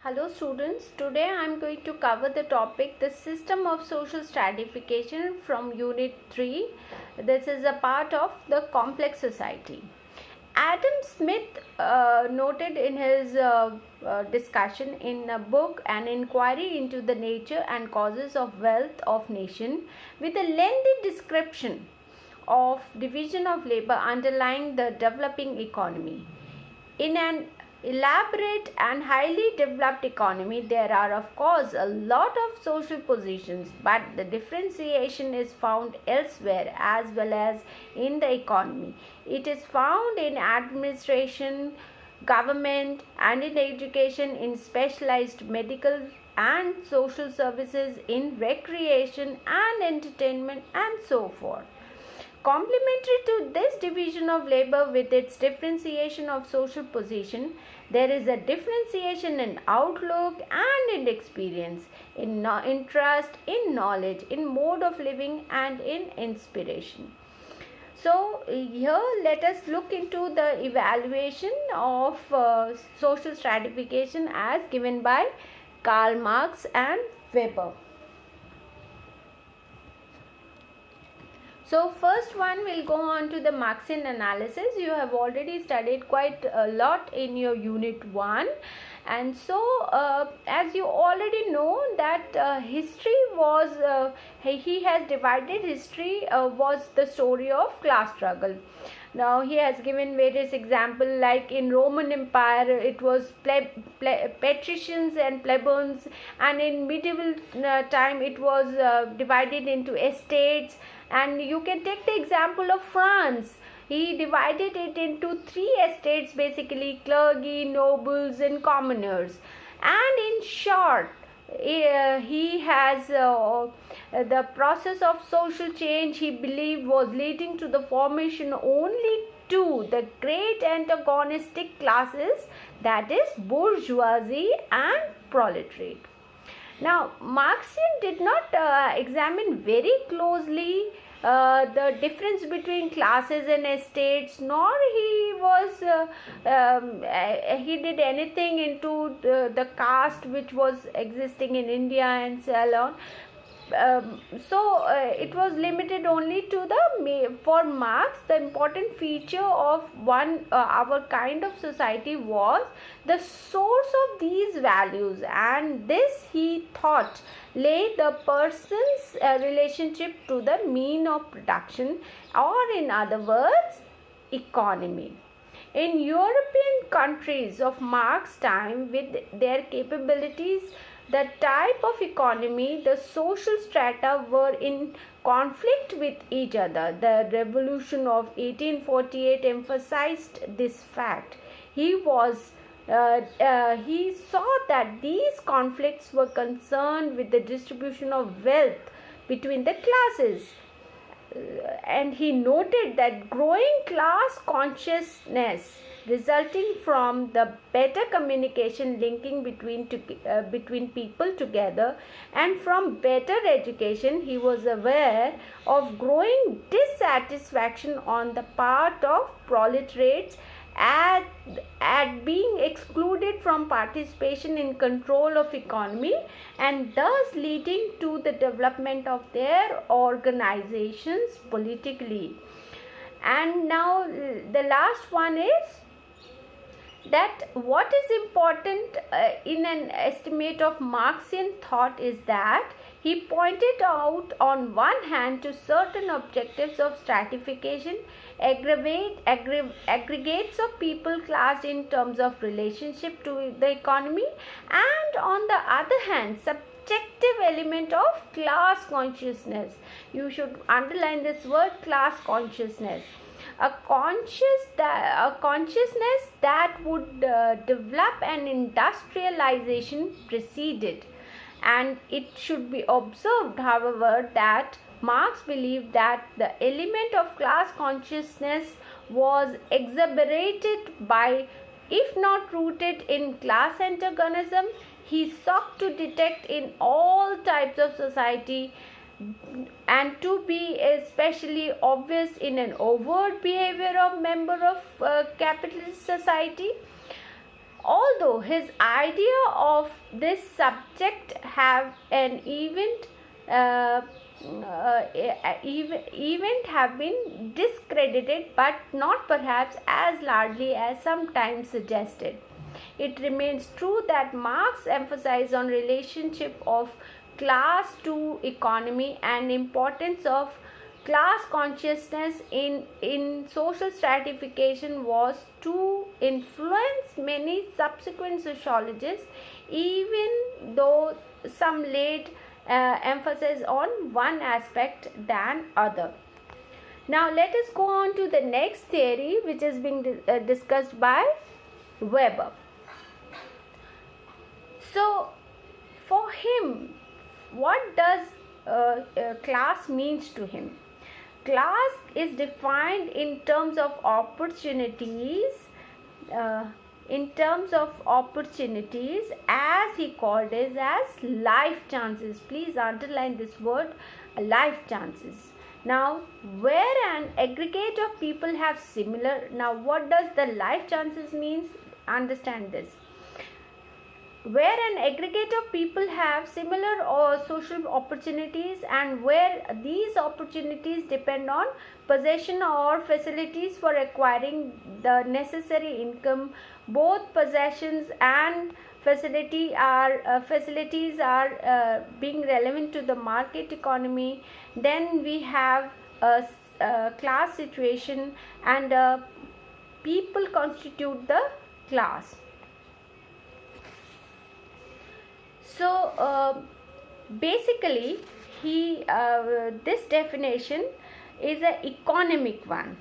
Hello students, today I am going to cover the topic the system of social stratification from unit 3. This is a part of the complex society. Adam Smith noted in his discussion in a book An Inquiry into the Nature and Causes of Wealth of Nation with a lengthy description of division of labor underlying the developing economy. In an elaborate and highly developed economy, there are of course a lot of social positions, but the differentiation is found elsewhere as well as in the economy. It is found in administration, government, and in education, in specialized medical and social services, in recreation and entertainment, and so forth. Complementary to this division of labor with its differentiation of social position, there is a differentiation in outlook and in experience, in interest, in knowledge, in mode of living, and in inspiration. So here let us look into the evaluation of social stratification as given by Karl Marx and Weber. So first one will go on to the Marxian analysis. You have already studied quite a lot in your unit 1, and so as you already know that history was he has divided history was the story of class struggle. Now he has given various examples, like in Roman Empire it was patricians and plebeians, and in medieval time it was divided into estates. And you can take the example of France. He divided it into 3 estates, basically clergy, nobles, and commoners. And in short, he has the process of social change he believed was leading to the formation only to the great antagonistic classes, that is bourgeoisie and proletariat. Now, Marxian did not examine very closely the difference between classes and estates, nor he did anything into the caste which was existing in India and so on. It was limited only to for Marx, the important feature of our kind of society was the source of these values, and this he thought lay the person's relationship to the mean of production, or in other words, economy. In European countries of Marx's time, with their capabilities, the type of economy, the social strata were in conflict with each other. The revolution of 1848 emphasized this fact. He saw that these conflicts were concerned with the distribution of wealth between the classes. And he noted that growing class consciousness resulting from the better communication linking between people together, and from better education, he was aware of growing dissatisfaction on the part of proletariats at being excluded from participation in control of economy, and thus leading to the development of their organizations politically. And now the last one is that what is important in an estimate of Marxian thought is that he pointed out on one hand to certain objectives of stratification, aggregates of people classed in terms of relationship to the economy, and on the other hand, subjective element of class consciousness. You should underline this word, class consciousness. A consciousness that would develop an industrialization preceded. And it should be observed, however, that Marx believed that the element of class consciousness was exacerbated by, if not rooted in class antagonism, he sought to detect in all types of society, and to be especially obvious in an overt behavior of member of capitalist society. Although his idea of this subject have an event have been discredited, but not perhaps as largely as sometimes suggested. It remains true that Marx emphasized on relationship of class to economy and importance of class consciousness in social stratification was to influence many subsequent sociologists, even though some laid emphasis on one aspect than other. Now let us go on to the next theory, which is being discussed by Weber. So for him, what does class means to him? Class is defined in terms of opportunities, as he called it as life chances. Please underline this word, life chances. Now, where an aggregate of people have similar, now what does the life chances means? Understand this. Where an aggregate of people have similar or social opportunities, and where these opportunities depend on possession or facilities for acquiring the necessary income, both possessions and facilities are being relevant to the market economy, then we have a class situation, and people constitute the class. So basically this definition is an economic one.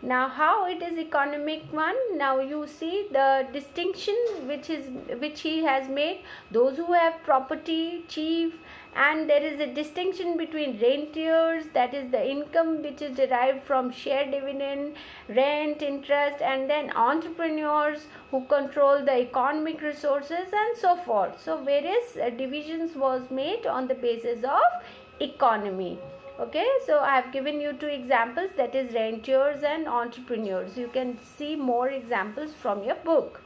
Now how it is economic one? Now you see the distinction which he has made. Those who have property, chief, and there is a distinction between rentiers, that is the income which is derived from share dividend, rent, interest, and then entrepreneurs who control the economic resources and so forth. So various divisions was made on the basis of economy. Okay, so I have given you two examples, that is rentiers and entrepreneurs. You can see more examples from your book.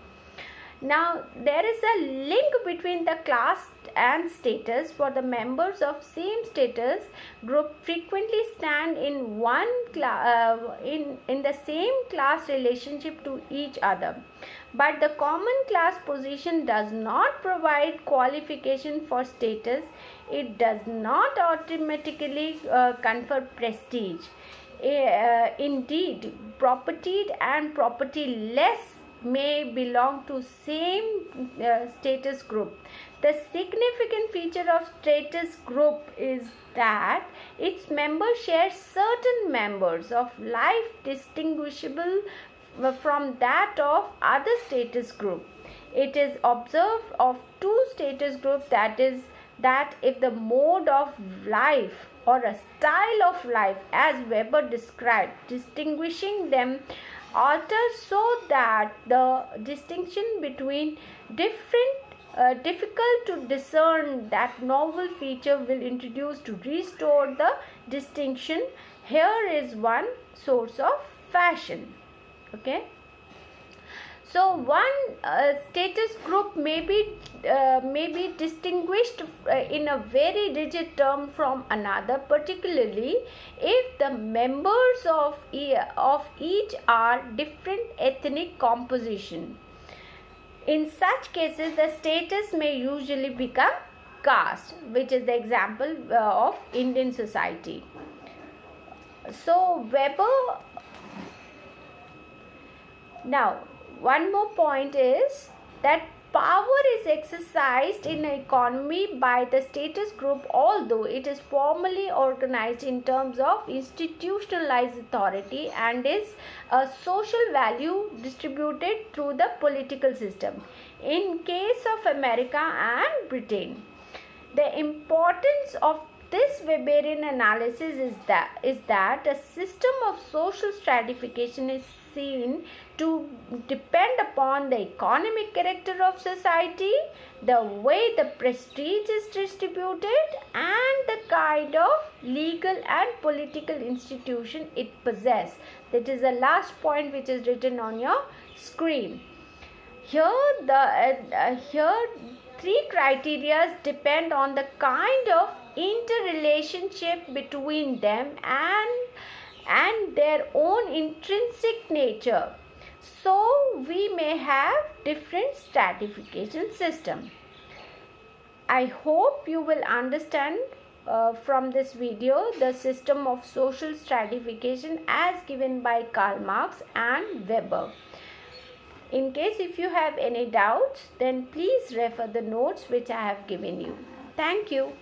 Now there is a link between the class and status, for the members of same status group frequently stand in one in the same class relationship to each other, but the common class position does not provide qualification for status. It does not automatically confer prestige. Indeed, propertied and propertyless may belong to same status group. The significant feature of status group is that its members share certain members of life distinguishable from that of other status group. It is observed of two status groups, that is that if the mode of life or a style of life, as Weber described, distinguishing them alters, so that the distinction between difficult to discern that novel feature will introduce to restore the distinction. Here is one source of fashion. Okay. So one status group may be distinguished in a very rigid term from another, particularly if the members of each are different ethnic composition. In such cases, the status may usually become caste, which is the example of Indian society. So Weber. Now, one more point is that power is exercised in an economy by the status group, although it is formally organized in terms of institutionalized authority and is a social value distributed through the political system. In case of America and Britain, the importance of this Weberian analysis is that a system of social stratification is seen to depend upon the economic character of society, the way the prestige is distributed, and the kind of legal and political institution it possesses. That is the last point which is written on your screen. Here three criteria depend on the kind of interrelationship between them and their own intrinsic nature. So we may have different stratification system. I hope you will understand from this video the system of social stratification as given by Karl Marx and Weber. In case if you have any doubts, then please refer the notes which I have given you. Thank you.